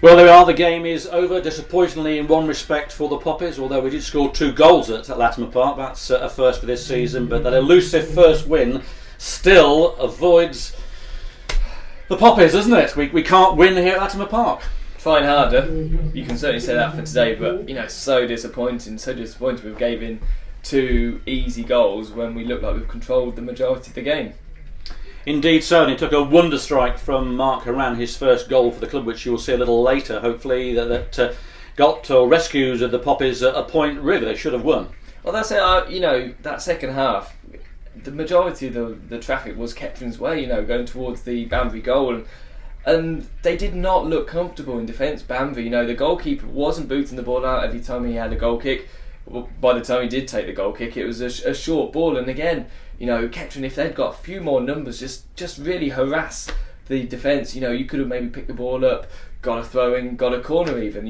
Well, there we are. The game is over, disappointingly in one respect for the Poppies, although we did score 2 goals at Latimer Park. That's a first for this season, but that elusive first win still avoids the Poppies, isn't it? We can't win here at Latimer Park. Trying harder. You can certainly say that for today, but so disappointing. We gave in 2 easy goals when we looked like we've controlled the majority of the game. Indeed so, and he took a wonder strike from Mark Horan, his first goal for the club, which you will see a little later, hopefully, that got or rescued the Poppies at a point really they should have won. Well, that's it. That second half, the majority of the traffic was Kettering's way, going towards the Banbury goal, and they did not look comfortable in defence. Banbury, the goalkeeper wasn't booting the ball out every time he had a goal kick. By the time he did take the goal kick, it was a short ball, and again, Kettering, if they'd got a few more numbers, just really harass the defence. You could have maybe picked the ball up, got a throw in, got a corner even.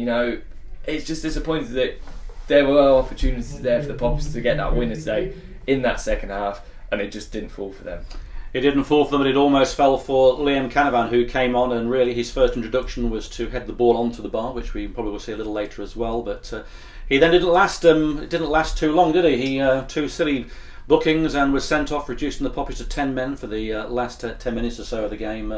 It's just disappointing that there were opportunities there for the Poppies to get that winner today in that second half, and it just didn't fall for them. It didn't fall for them, but it almost fell for Liam Canavan, who came on, and really his first introduction was to head the ball onto the bar, which we probably will see a little later as well. But he then didn't last. It didn't last too long, did he? He 2 silly bookings and was sent off, reducing the Poppies to 10 men for the last 10 minutes or so of the game.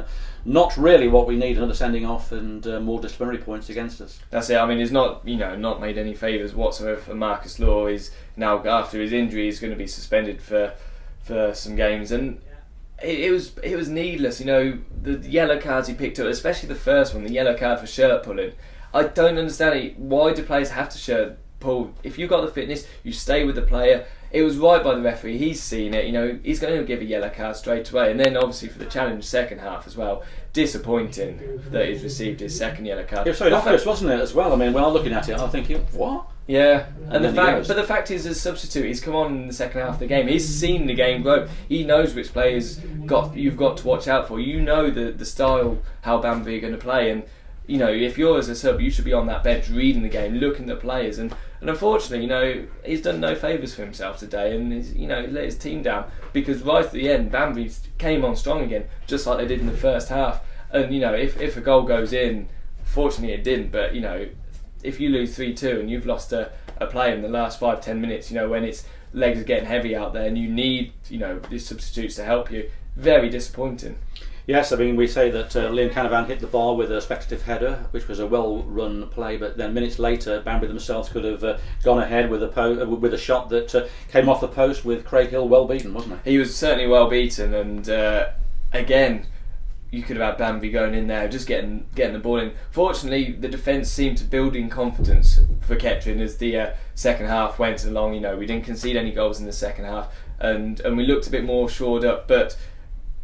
Not really what we need, another sending off and more disciplinary points against us. That's it. He's not made any favours whatsoever for Marcus Law. He's now, after his injury, he's going to be suspended for some games, and it was needless. The yellow cards he picked up, especially the first one, the yellow card for shirt pulling. I don't understand it. Why do players have to shirt pull? If you've got the fitness, you stay with the player. It was right by the referee. He's seen it. He's going to give a yellow card straight away. And then obviously for the challenge second half as well, disappointing that he's received his second yellow card. Yeah, sorry, obvious, wasn't it as well? When I'm looking at it, I'm thinking, what? Yeah, and the fact is, as substitute, he's come on in the second half of the game. He's seen the game grow. He knows which players you've got to watch out for. The style how Banbury are going to play, and if you're as a sub, you should be on that bench reading the game, looking at players, and unfortunately, he's done no favours for himself today, and he let his team down, because right at the end, Banbury came on strong again, just like they did in the first half. And if a goal goes in, fortunately it didn't, but if you lose 3-2 and you've lost a player in the last 5-10 minutes, when its legs are getting heavy out there and you need these substitutes to help you, very disappointing. Yes, we say that Liam Canavan hit the bar with a speculative header, which was a well-run play, but then minutes later, Banbury themselves could have gone ahead with a shot that came off the post, with Craig Hill well beaten, wasn't he? He was certainly well beaten, and again, you could have had Banbury going in there, just getting the ball in. Fortunately, the defence seemed to build in confidence for Kettering as the second half went along. We didn't concede any goals in the second half, and we looked a bit more shored up, but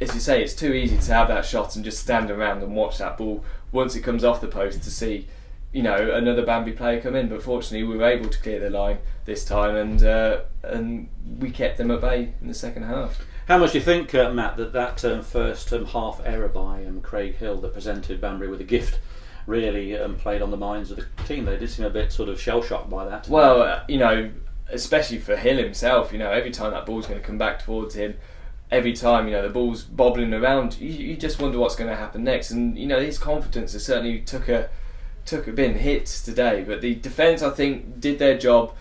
as you say, it's too easy to have that shot and just stand around and watch that ball once it comes off the post to see another Banbury player come in. But fortunately we were able to clear the line this time, and we kept them at bay in the second half. How much do you think, Matt, that first half error by Craig Hill that presented Banbury with a gift really played on the minds of the team? They did seem a bit sort of shell-shocked by that. Well, especially for Hill himself, every time that ball's going to come back towards him, every time the ball's bobbling around, you just wonder what's going to happen next. And his confidence has certainly took a bit hit today. But the defence, I think, did their job.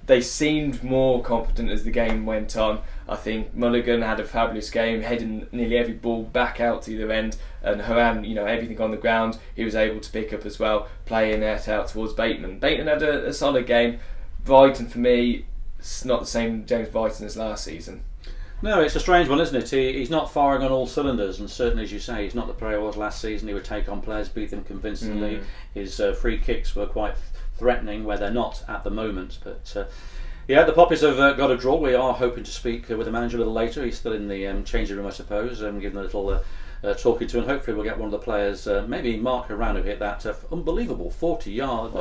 They seemed more confident as the game went on. I think Mulligan had a fabulous game, heading nearly every ball back out to either end, and Horan, everything on the ground, he was able to pick up as well, playing that out towards Bateman. Bateman had a solid game. Brighton, for me, it's not the same James Brighton as last season. No, it's a strange one, isn't it? He's not firing on all cylinders, and certainly, as you say, he's not the player he was last season. He would take on players, beat them convincingly. His free kicks were quite threatening, where they're not at the moment. But the Poppies have got a draw. We are hoping to speak with the manager a little later. He's still in the changing room, I suppose, giving a little talking to, and hopefully we'll get one of the players, maybe Mark Horan, who hit that unbelievable 40-yard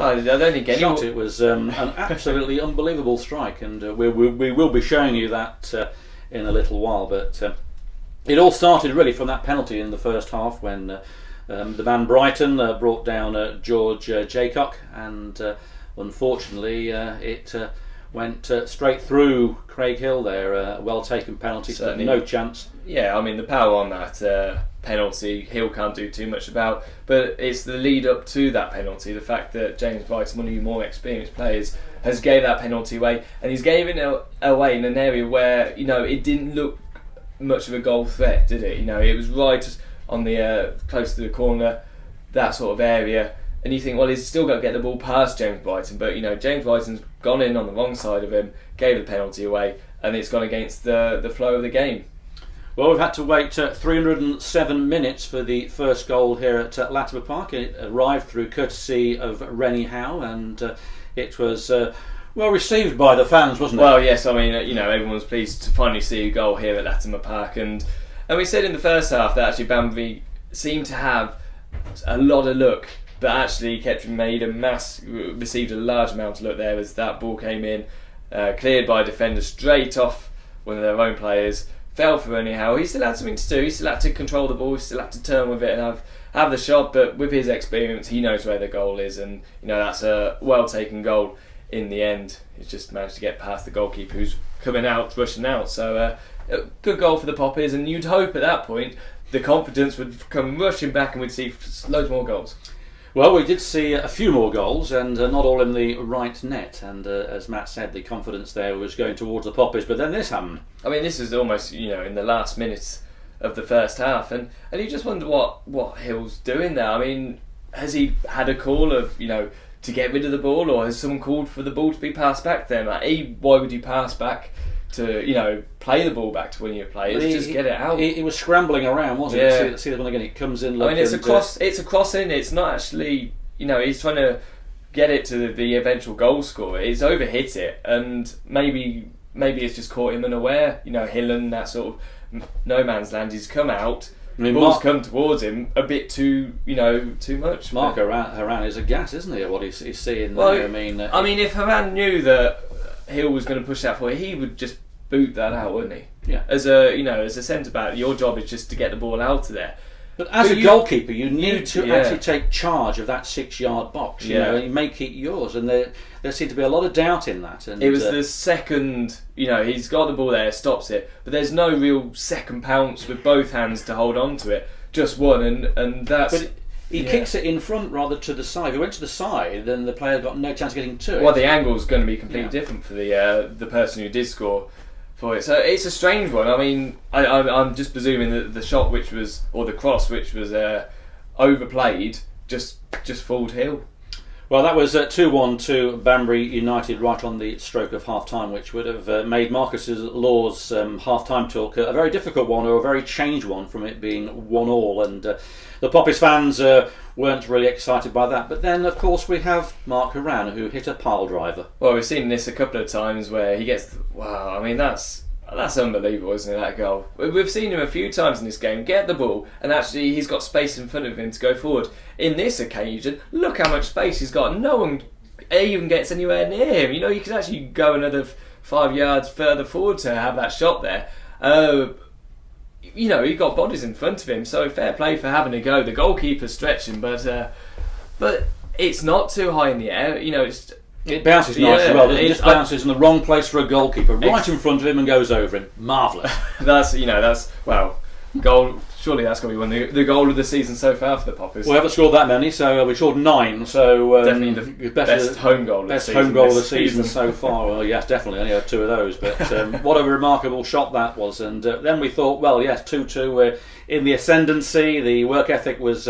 shot. It was an absolutely unbelievable strike, and we will be showing you that in a little while. But it all started really from that penalty in the first half, when the man Brighton brought down George Jaycock, and unfortunately it went straight through Craig Hill there. A well taken penalty, certainly no chance. Yeah, I mean the power on that penalty, Hill can't do too much about, but it's the lead up to that penalty. The fact that James Brighton, one of your more experienced players, has gave that penalty away, and he's gave it away in an area where it didn't look much of a goal threat, did it? It was right on the close to the corner, that sort of area. And you think, well, he's still got to get the ball past James Brighton, but James Brighton's gone in on the wrong side of him, gave the penalty away, and it's gone against the flow of the game. Well, we've had to wait 307 minutes for the first goal here at Latimer Park. It arrived through courtesy of Rennie Howe, and it was well received by the fans, wasn't it? Well, yes, I mean, everyone was pleased to finally see a goal here at Latimer Park, and we said in the first half that actually Banbury seemed to have a lot of luck. But actually, Kettering received a large amount of luck there as that ball came in, cleared by a defender straight off one of their own players, fell for anyhow. He still had something to do. He still had to control the ball. He still had to turn with it and have the shot. But with his experience, he knows where the goal is, and that's a well taken goal in the end. He's just managed to get past the goalkeeper who's coming out, rushing out. So a good goal for the Poppies, and you'd hope at that point the confidence would come rushing back and we'd see loads more goals. Well, we did see a few more goals, and not all in the right net. And as Matt said, the confidence there was going towards the Poppies. But then this happened. I mean, this is almost in the last minutes of the first half, and you just wonder what Hill's doing there. I mean, has he had a call of to get rid of the ball, or has someone called for the ball to be passed back to him? Why would you pass back to play the ball back to one of your players? Just get it out. He was scrambling around, wasn't he? See the one again. It comes in. I mean, it's a cross. It's a cross in. It's not actually. He's trying to get it to the eventual goal scorer. He's overhit it, and maybe it's just caught him unaware. Hill and that sort of no man's land. He's come out. Ball's come towards him a bit too much. Mark Haran is aghast, isn't he, at what he's seeing there? I mean, if Haran knew that Hill was going to push that forward, he would just boot that out, wouldn't he? Yeah. As a centre back, your job is just to get the ball out of there. But as a goalkeeper, you need to actually take charge of that 6-yard box. You make it yours, and there seemed to be a lot of doubt in that. And it was the second. He's got the ball there, stops it, but there's no real second pounce with both hands to hold on to it. Just one, and that's. But he kicks it in front rather to the side. If he went to the side, then the player got no chance of getting to it. Well, the angle's going to be completely different for the person who did score for it. So it's a strange one. I mean, I'm just presuming that the shot or the cross which was overplayed just fooled Hill. Well, that was 2-1 to Banbury United right on the stroke of half-time, which would have made Marcus Law's half-time talk a very difficult one, or a very changed one, from it being 1-1, and the Poppies fans weren't really excited by that. But then, of course, we have Mark Haran, who hit a pile driver. Well, we've seen this a couple of times where he gets... Wow, I mean, that's unbelievable, isn't it, that goal? We've seen him a few times in this game get the ball, and actually he's got space in front of him to go forward. In this occasion, look how much space he's got. No one even gets anywhere near him. You could actually go another 5 yards further forward to have that shot there. He got bodies in front of him, so fair play for having a go. The goalkeeper's stretching, but it's not too high in the air. It bounces nice as well. It just bounces in the wrong place for a goalkeeper, right in front of him, and goes over him. Marvellous. that's goal. Surely that's going to be the goal of the season so far for the Poppies. We haven't scored that many, so we scored 9. So definitely the best home goal. Best home goal of the season so far. Well, yes, definitely. Only had 2 of those, but what a remarkable shot that was. And then we thought, well, yes, 2-2. We're in the ascendancy. The work ethic was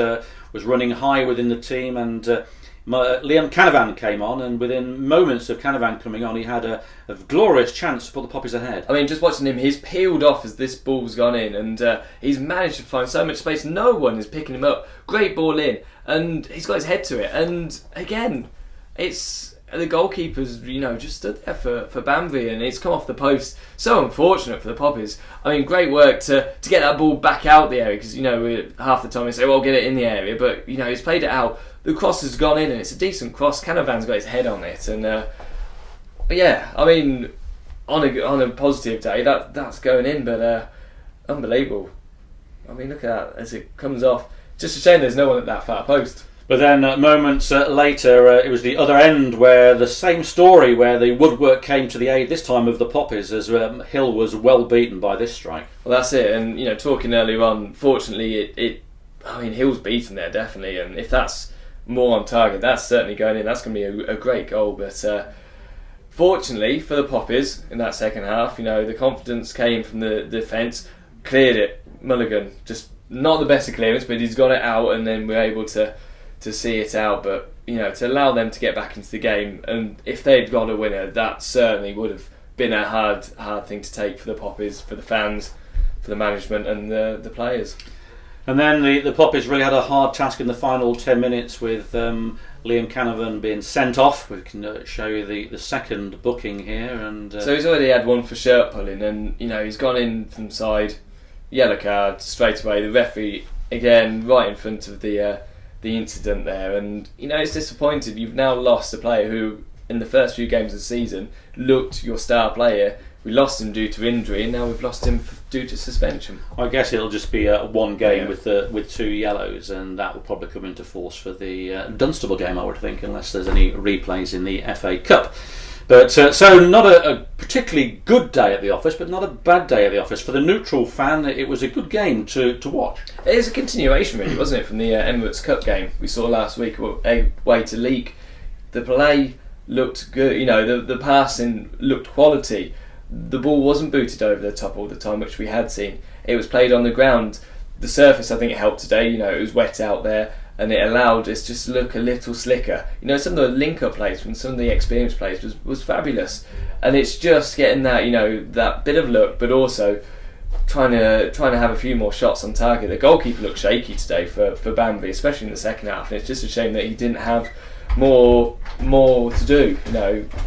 running high within the team, and Liam Canavan came on, and within moments of Canavan coming on, he had a glorious chance to put the Poppies ahead. I mean, just watching him, he's peeled off as this ball's gone in, and he's managed to find so much space. No one is picking him up. Great ball in, and he's got his head to it. And again, it's the goalkeeper's just stood there for Banbury, and it's come off the post. So unfortunate for the Poppies. I mean, great work to get that ball back out the area, because half the time we say, well, get it in the area, but he's played it out. The cross has gone in, and it's a decent cross. Canavan's got his head on it, and but yeah, I mean, on a positive day, that's going in, but unbelievable. I mean, look at that as it comes off. Just a shame there's no one at that far post. But then moments later, it was the other end where the same story, where the woodwork came to the aid this time of the Poppies, as Hill was well beaten by this strike. Well, that's it. And talking earlier on, fortunately, Hill's beaten there definitely, and if that's more on target, that's certainly going in. That's going to be a great goal. But fortunately for the Poppies in that second half, the confidence came from the defence, cleared it. Mulligan just not the best of clearance, but he's got it out, and then we're able to see it out. But to allow them to get back into the game, and if they'd got a winner, that certainly would have been a hard thing to take for the Poppies, for the fans, for the management and the players. And then the Poppies really had a hard task in the final 10 minutes with Liam Canavan being sent off. We can show you the second booking here. And so he's already had one for shirt pulling, and he's gone in from side, yellow card straight away. The referee again right in front of the incident there, and it's disappointed. You've now lost a player who in the first few games of the season looked your star player. We lost him due to injury, and now we've lost him due to suspension. I guess it'll just be one game with 2 yellows, and that will probably come into force for the Dunstable game, I would think, unless there's any replays in the FA Cup. But so not a particularly good day at the office, but not a bad day at the office. For the neutral fan, it was a good game to watch. It is a continuation, really, wasn't it, from the Emirates Cup game we saw last week away to Leek. The play looked good, the passing looked quality. The ball wasn't booted over the top all the time, which we had seen. It was played on the ground. The surface, I think it helped today. It was wet out there, and it allowed us just to look a little slicker. Some of the link-up plays from some of the experienced players was fabulous. And it's just getting that, that bit of luck, but also trying to have a few more shots on target. The goalkeeper looked shaky today for Banbury, especially in the second half. And it's just a shame that he didn't have more to do.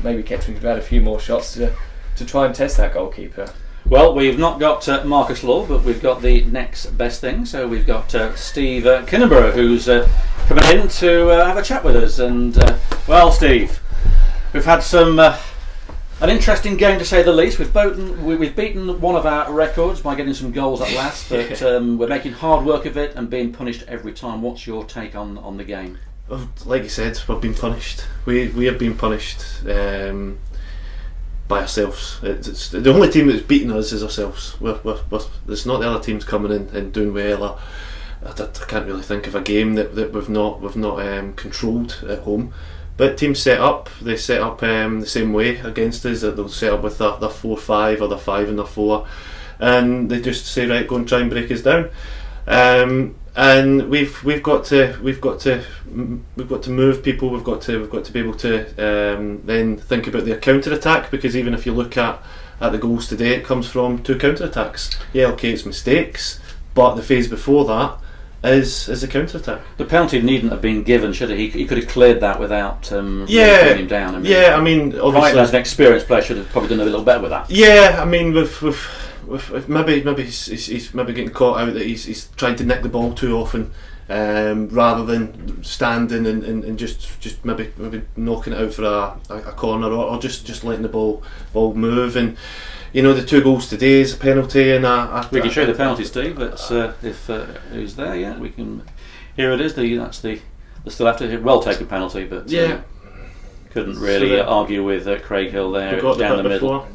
Maybe Kettering could have had a few more shots to try and test that goalkeeper. Well, we've not got Marcus Law, but we've got the next best thing. So we've got Steve Kinneborough, who's coming in to have a chat with us. And well, Steve, we've had an interesting game to say the least. We've beaten one of our records by getting some goals at last, but we're making hard work of it and being punished every time. What's your take on the game? Well, like you said, we've been punished. We have been punished. By ourselves. It's the only team that's beaten us is ourselves. There's not the other teams coming in and doing well. I can't really think of a game that we've not controlled at home. But teams set up the same way against us. That they'll set up with their 4-5 or their 5 and their 4, and they just say, right, go and try and break us down. And we've got to move people. We've got to be able to then think about their counter attack, because even if you look at the goals today, it comes from 2 counter attacks. Yeah, okay, it's mistakes, but the phase before that is a counter attack. The penalty needn't have been given, should it? He could have cleared that without putting him down. I mean, obviously, as an experienced player, should have probably done a little better with that. Yeah, I mean, maybe he's maybe getting caught out that he's trying to nick the ball too often, rather than standing and just maybe knocking it out for a corner or just letting the ball move. And the 2 goals today is a penalty, and we can show the penalty, Steve. It's if who's there? Yeah, we can. Here it is. That's the still after well taken penalty, but couldn't really argue with Craig Hill there down the middle. Before.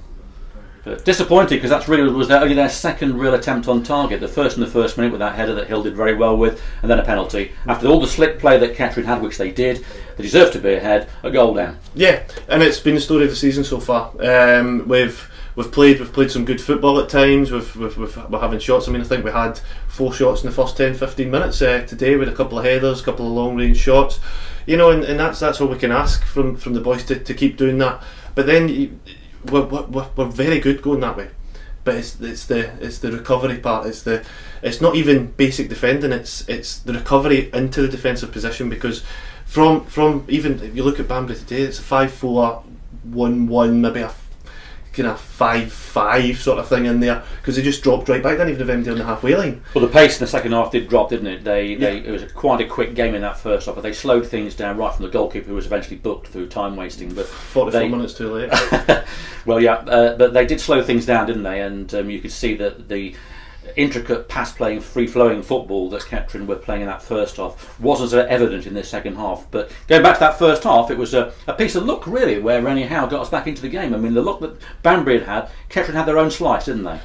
But disappointing, because that's really was only their second real attempt on target. The first in the first minute with that header that Hill did very well with, and then a penalty. After all the slick play that Kettering had, which they did, they deserved to be ahead. A goal down. Yeah, and it's been the story of the season so far. We've played some good football at times. We're having shots. I mean, I think we had 4 shots in the first 10-15 minutes today, with a couple of headers, a couple of long range shots. And that's all we can ask from the boys to keep doing that. But then. We're very good going that way, but it's the recovery part. It's not even basic defending. It's the recovery into the defensive position, because from even if you look at Banbury today, it's a 5-4-1-1, maybe a kind of 5-5 sort of thing in there, because they just dropped right back. They didn't even have anybody on the halfway line. Well, the pace in the second half did drop, didn't it? It was quite a quick game in that first half, but they slowed things down right from the goalkeeper, who was eventually booked through time wasting. But 44 minutes too late. Well, yeah, but they did slow things down, didn't they? And you could see that intricate pass-playing, free-flowing football that Kettering were playing in that first half wasn't so evident in this second half. But going back to that first half, it was a piece of luck, really, where Rennie Howe got us back into the game. I mean, the luck that Banbury had, Kettering had their own slice, didn't they?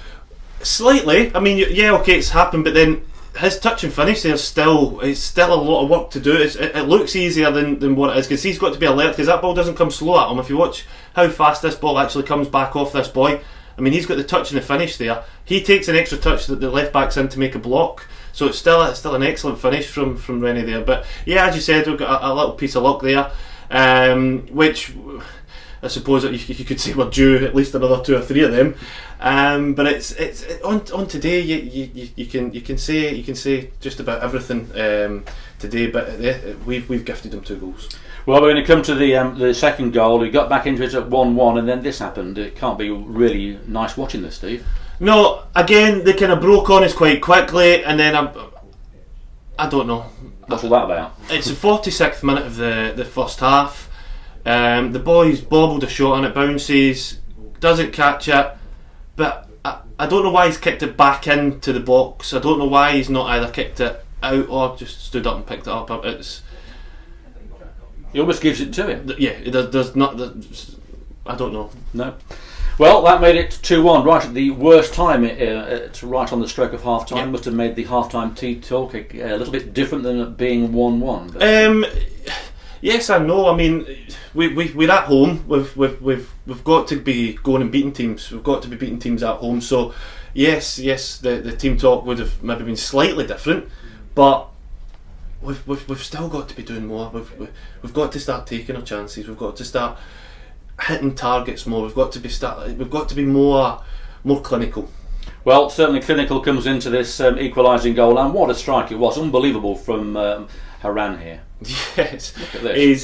Slightly. I mean, yeah, okay, it's happened, but then his touch and finish there's still a lot of work to do. It looks easier than what it is, because he's got to be alert, because that ball doesn't come slow at him. If you watch how fast this ball actually comes back off this boy, I mean, he's got the touch and the finish there. He takes an extra touch that the left back's in to make a block, so it's still an excellent finish from Rennie there. But yeah, as you said, we've got a little piece of luck there, which I suppose you could say we're due at least another 2 or 3 of them. But it's on today. You can say just about everything today. But we've gifted them 2 goals. Well, we're going to come to the second goal. We got back into it at 1-1, and then this happened. It can't be really nice watching this, Steve. No, again, they kind of broke on us quite quickly, and then I don't know. What's all that about? It's the 46th minute of the first half. The boys bobbled a shot and it bounces, doesn't catch it, but I don't know why he's kicked it back into the box. I don't know why he's not either kicked it out or just stood up and picked it up. He almost gives it to him. Yeah, there's not. I don't know. No. Well, that made it 2-1 right at the worst time, right on the stroke of half time. Yeah. Must have made the half time tea talk a little bit different than it being 1-1. Yes and no. I mean, we're at home. We've got to be going and beating teams. We've got to be beating teams at home. So yes, the team talk would have maybe been slightly different, but we've still got to be doing more. We've got to start taking our chances. We've got to start hitting targets more. We've got to be more clinical. Well, certainly clinical comes into this equalising goal, and what a strike it was! Unbelievable from Haran here. Yes, look at this.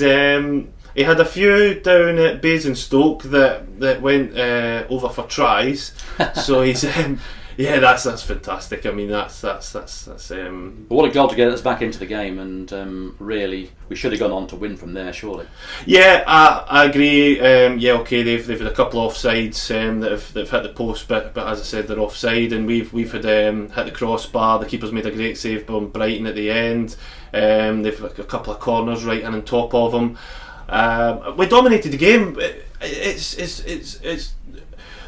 He had a few down at Basingstoke that went over for tries. So he's yeah, that's fantastic. I mean, that's what a goal to get us back into the game, and really we should have gone on to win from there, surely. Yeah, I agree. Yeah, okay, they've had a couple of offsides that have hit the post, but as I said, they're offside, and we've had hit the crossbar. The keeper's made a great save on Brighton at the end. They've got a couple of corners right in on top of them. We dominated the game. It's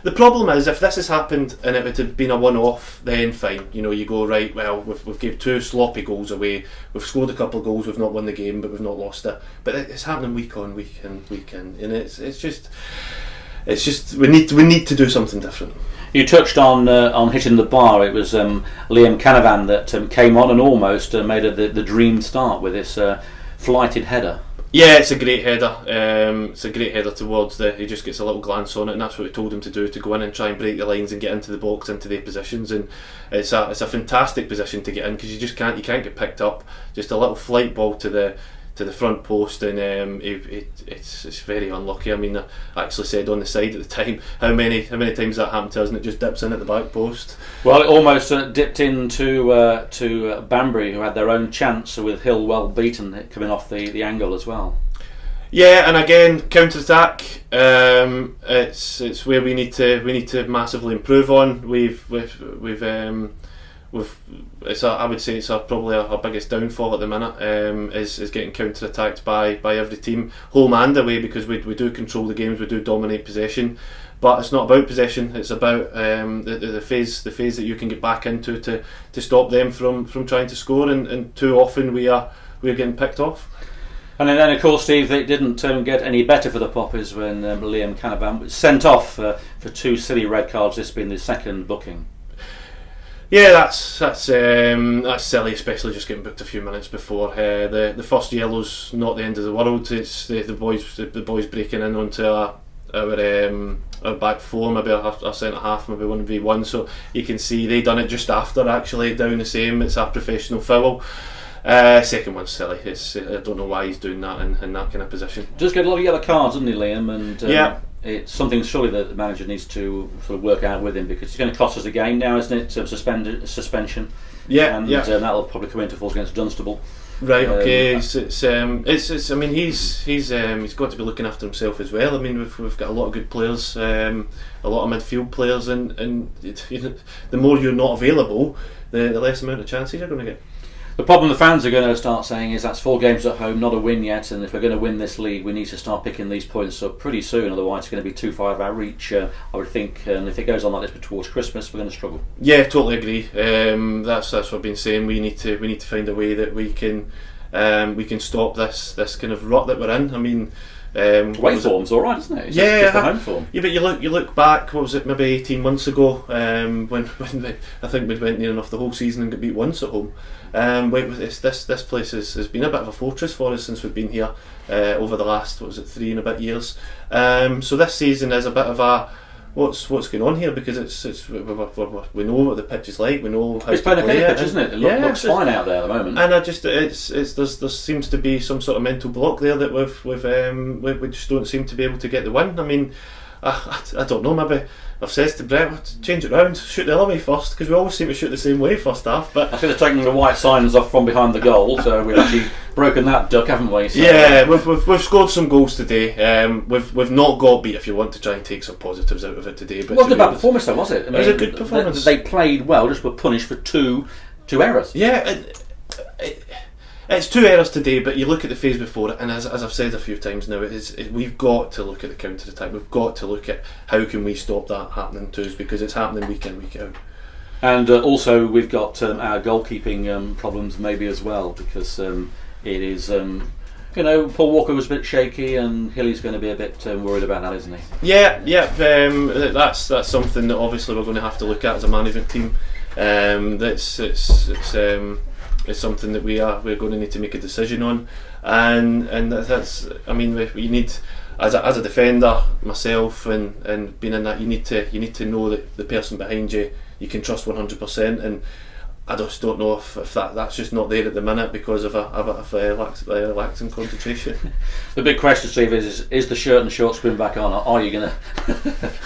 the problem is, if this has happened and it would have been a one-off, then fine. You know, you go, right, well, we've gave 2 sloppy goals away. We've scored a couple of goals. We've not won the game, but we've not lost it. But it's happening week on week and week in, and it's just we need to do something different. You touched on hitting the bar. It was Liam Canavan that came on and almost made the dream start with this flighted header. Yeah, it's a great header. It's a great header towards he just gets a little glance on it, and that's what we told him to do, to go in and try and break the lines and get into the box, into their positions. And it's a fantastic position to get in, because you can't get picked up. Just a little flight ball to the front post, and it's very unlucky. I mean, I actually said on the side at the time how many times that happened to us, and it just dips in at the back post. Well, it almost dipped into to Banbury, who had their own chance with Hill well beaten coming off the angle as well. Yeah, and again, counter attack. It's where we need to massively improve on. I would say it's probably our biggest downfall at the minute, is getting counter attacked by every team, home and away, because we do control the games, we do dominate possession, but it's not about possession. It's about the phase that you can get back into to stop them from trying to score, and too often we are getting picked off. And then of course, Steve, it didn't get any better for the Poppies when Liam Canavan was sent off for 2 silly red cards, this being the second booking. Yeah, that's silly, especially just getting booked a few minutes before. The first yellow's not the end of the world. It's the boys breaking in onto our back four, maybe our centre half, maybe 1v1. So you can see they done it just after, actually down the same. It's a professional foul. Second one's silly. I don't know why he's doing that in that kind of position. Just get a lot of yellow cards, doesn't he, Liam? And yeah. It's something surely that the manager needs to sort of work out with him, because it's going to cost us a game now, isn't it? Suspension. Yeah, and yeah. That'll probably come into force against Dunstable. Right. Okay. It's. I mean, he's got to be looking after himself as well. I mean, we've got a lot of good players, a lot of midfield players, and you know, the more you're not available, the less amount of chances you're going to get. The problem the fans are going to start saying is that's 4 games at home, not a win yet, and if we're going to win this league, we need to start picking these points up pretty soon. Otherwise, it's going to be too far out of our reach, I would think. And if it goes on like this towards Christmas, we're going to struggle. Yeah, totally agree. That's what I've been saying. We need to find a way that we can stop this kind of rut that we're in. I mean. Away form's all right, isn't it? It's just the home form. Yeah, but you look back. What was it? Maybe 18 months ago, when I think we went near enough the whole season and got beat once at home. This place has been a bit of a fortress for us since we've been here over the last 3 and a bit years. So this season is a bit of a what's going on here, because we know what the pitch is like. We know how it's playing a pitch, isn't it? It looks fine out there at the moment. And there seems to be some sort of mental block there that we just don't seem to be able to get the win. I mean, I don't know. Maybe I've said to Brett, change it round, shoot the other way first, because we always seem to shoot the same way first half. But I should have taken the white signs off from behind the goal, so we've actually broken that duck, haven't we? So, yeah, we've scored some goals today. We've not got beat, if you want to try and take some positives out of it today. But it wasn't a bad performance, though, was it? I mean, it was a good performance. They played well, just were punished for two errors. Yeah. It's 2 errors today, but you look at the phase before it, and as I've said a few times now, we've got to look at the counter attack. We've got to look at how can we stop that happening to us, because it's happening week in, week out. And also we've got our goalkeeping problems maybe as well, because it is. Paul Walker was a bit shaky, and Hilly's going to be a bit worried about that, isn't he? Yeah. That's something that obviously we're going to have to look at as a management team. It's something that we're going to need to make a decision on, and that's. I mean, we need, as a defender myself, and being in that, you need to know that the person behind you can trust 100%, and I just don't know if that's just not there at the minute because of a lax in concentration. The big question, Steve, is the shirt and shorts going back on? Are you going to?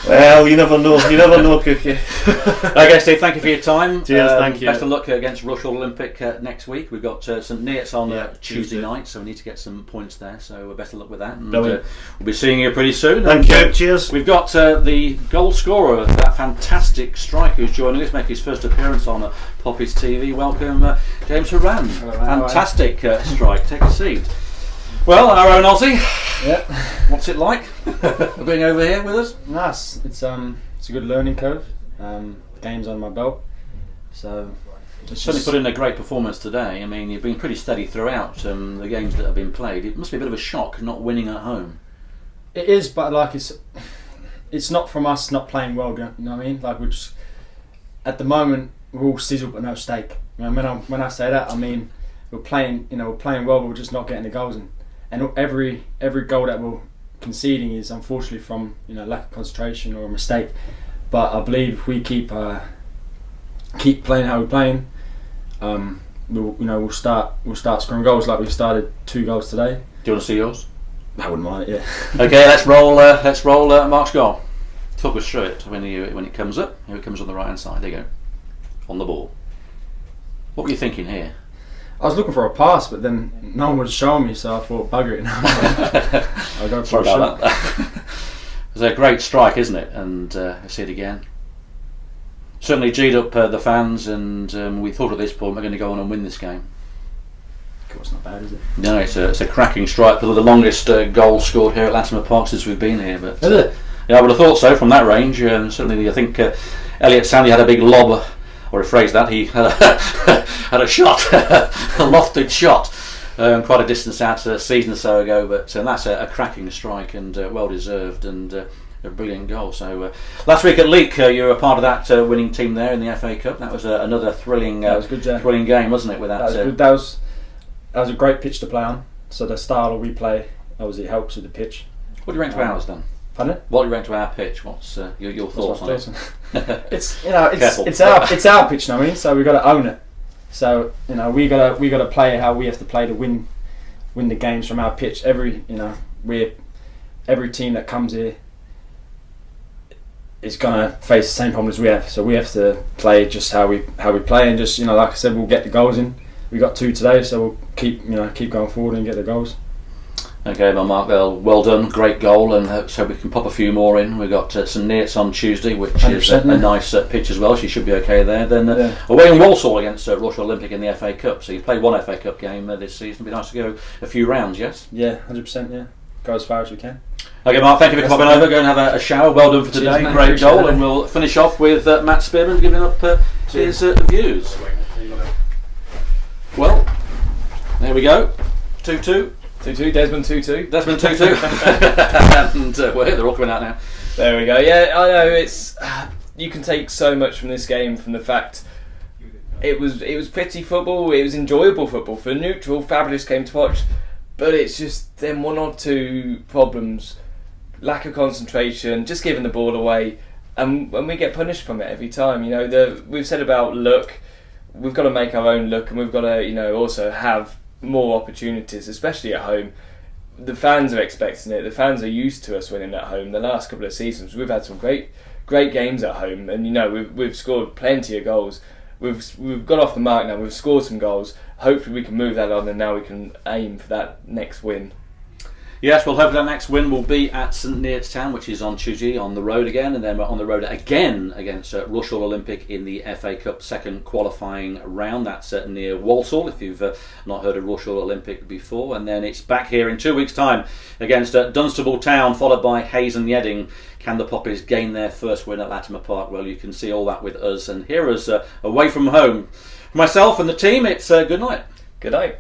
Well, you never know, Cookie. Okay, Steve, thank you for your time. Cheers, thank you. Best of luck against Rushall Olympic next week. We've got St Neots on Tuesday night, so we need to get some points there. So best of luck with that. And we'll be seeing you pretty soon. Thank you. Cheers. We've got the goal scorer, that fantastic striker who's joining us, making his first appearance on Poppies TV. Welcome, James Horan. Fantastic strike. Take a seat. Well, our own Aussie. Yeah. What's it like being over here with us? Nice. It's a good learning curve. Games on my belt, so it's certainly put in a great performance today. I mean, you've been pretty steady throughout the games that have been played. It must be a bit of a shock not winning at home. It is, but like it's not from us not playing well. You know what I mean? Like, we're just at the moment we're all sizzle but no steak. You know, when I say that, I mean we're playing well, but we're just not getting the goals in. And every goal that we're conceding is unfortunately from lack of concentration or a mistake. But I believe if we keep playing how we're playing, we'll start scoring goals like we've started 2 goals today. Do you want to see yours? I wouldn't mind it. Yeah. Okay, let's roll. Mark's goal. Talk us through it when it comes up. Here it comes on the right hand side. There you go. On the ball. What were you thinking here? I was looking for a pass, but then no one was showing me, so I thought, bugger it. I'll go for a shot. It's a great strike, isn't it? And I see it again. Certainly G'd up the fans, and we thought at this point we're going to go on and win this game. Of course, not bad, is it? No, it's a cracking strike. Probably the longest goal scored here at Latimer Park since we've been here. But is it? Yeah, I would have thought so from that range. Certainly, I think Elliot Sandy had a big lob. Or rephrase that, he had a shot, a lofted shot, quite a distance out a season or so ago. But that's a cracking strike and well deserved and a brilliant goal. So last week at Leek, you were a part of that winning team there in the FA Cup. That was another thrilling, thrilling game, wasn't it? With that, good. That was a great pitch to play on. So the style we play, obviously, helps with the pitch. What do you rank to ours then? Pardon? What do you rank to our pitch? What's your thoughts on it? It's our pitch, I mean. So we've got to own it. So we got to play how we have to play to win the games from our pitch. Every team that comes here is gonna face the same problem as we have. So we have to play just how we play, and just like I said, we'll get the goals in. we got 2 today, so we'll keep going forward and get the goals. Okay, well, Mark, well done, great goal, and so we can pop a few more in. We've got St Neots on Tuesday, which is a nice pitch as well. She should be okay there. Then away in Walsall against Rush Olympic in the FA Cup. So you played one FA Cup game this season. It'd be nice to go a few rounds, yes? Yeah, 100%. Yeah, go as far as we can. Okay, Mark, thank you for popping over. Go and have a shower. Well done for today. Cheers, great goal, and we'll finish off with Matt Spearman giving up his views. Well, there we go. 2-2. 2-2, Desmond 2-2. Desmond 2-2. And they're all coming out now. There we go. Yeah, I know. It's you can take so much from this game, from the fact it was pretty football. It was enjoyable football for a neutral. Fabulous game to watch, but it's just them 1 or 2 problems, lack of concentration, just giving the ball away, and we get punished from it every time. We've said about luck. We've got to make our own luck, and we've got to also have more opportunities, especially at home. The fans are expecting it. The fans are used to us winning at home. The last couple of seasons, we've had some great games at home, and we've scored plenty of goals. We've got off the mark now. We've scored some goals. Hopefully, we can move that on, and now we can aim for that next win. Yes, well, hopefully our next win will be at St Neots Town, which is on Tuesday, on the road again, and then we're on the road again against Rushall Olympic in the FA Cup second qualifying round. That's near Walsall, if you've not heard of Rushall Olympic before. And then it's back here in 2 weeks' time against Dunstable Town, followed by Hayes and Yedding. Can the Poppies gain their first win at Latimer Park? Well, you can see all that with us and hear us away from home. For myself and the team, it's good night. Good night.